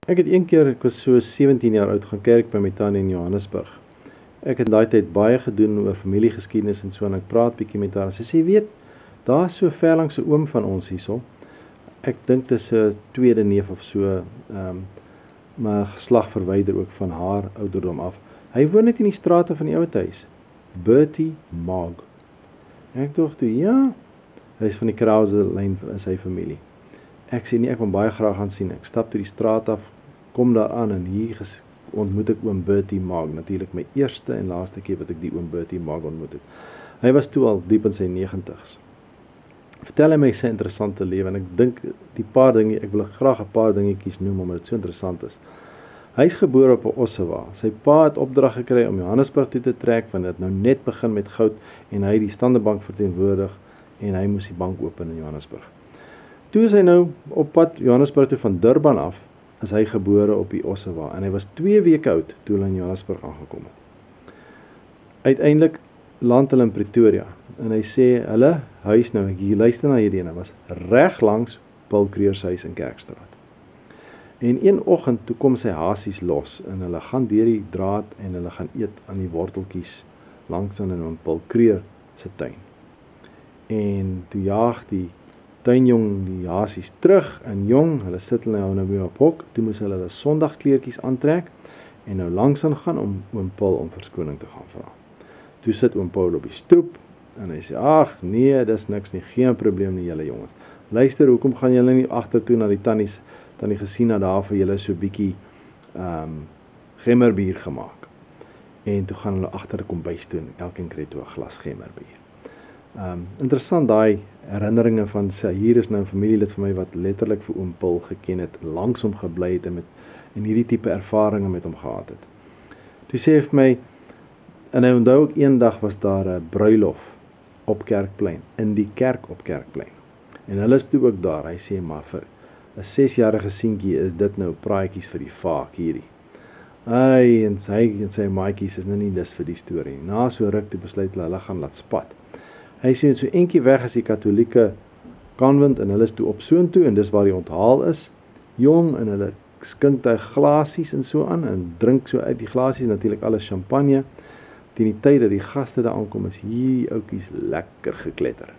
Ek het een keer, ek was so 17 jaar oud, gaan kerk by my tannie in Johannesburg. Ek het daai tyd baie gedoen oor familiegeskiedenis en so, en ek praat bietjie met haar, en sy sê, weet, daar is so ver langs 'n oom van ons hierso. Ek dink dit is 'n tweede neef of so, maar geslag verwyder ook van haar ouderdom af. Hy woon net in die strate van die ouete huis. Bertie Maag. Ek dink toe, ja, hy is van die Krause lyn in sy familie. Ek sê nie, ek wil baie graag gaan sien. Ek stap toe die straat af, kom daar aan en hier ontmoet ek oom Bertie Maag. Natuurlik my eerste en laaste keer wat ek die oom Bertie Maag ontmoet het. Hy was toe al diep in sy 90's. Vertel hy my sy interessante lewe en ek dink die paar dinge, ek wil graag 'n paar dingetjies noem omdat dit so interessant is. Hy is gebore op 'n Ossewa. Sy pa het opdrag gekry om Johannesburg toe te trek, want dit nou net begin met goud en hy die Standerbank verteenwoordig en hy moes die bank open in Johannesburg. Toe is hy nou op pad Johannesburg toe van Durban af, is hy gebore op die Ossewa en hy was 2 weke oud toe hulle in Johannesburg aangekom het. Uiteindelik land hulle in Pretoria en hy sê hulle huis nou, ek luister na hierdie ene, was reg langs Paul Kruger se huis in Kerkstraat. En een oggend toe kom sy hasies los en hulle gaan deur die draad en hulle gaan eet aan die worteltjies langs aan in Paul Kruger se tuin. En toe jaag die tuinjong die hasies terug en jong, hulle sit hulle nou weer op hok, toe moes hulle sondagkleertjies aantrek en nou langsaan gaan om oom Paul om verskoning te gaan vra. Toe sit oom Paul op die stoep en hy sê, ag nee, dis niks nie, geen probleem nie julle jongens. Luister, hoekom gaan julle nie agtertoe na die tannie gesien dat daar vir julle so bietjie gemmerbier gemaak. En toe gaan hulle agter die kombuis toe en elkeen kry toe 'n glas gemmerbier. Interessant daai herinneringe van sy, hier is nou 'n familielid vir my wat letterlik vir oom Paul geken het, langs hom gebly het en hierdie tipe ervarings met hom gehad het. Toe sê hy vir my, en hy onthou ook eendag was daar 'n bruilof op Kerkplein, in die kerk op Kerkplein. En hulle is toe ook daar, hy sê maar vir 'n 6-jarige seentjie is dit nou praatjies vir die vaak hierdie. Hy en sy maatjies is nou nie lus vir die storie. Na so ruk toe besluit hulle gaan laat spat. Hy sê so eentjie weg as die Katolieke kanwend en hulle is toe op soontoe en dis waar die onthaal is. Jong en hulle skink hy glasies en so aan en drink so uit die glasies, natuurlik alles champagne. Teen die tyd dat die gaste daar aankom is hierdie ouetjies lekker gekletter.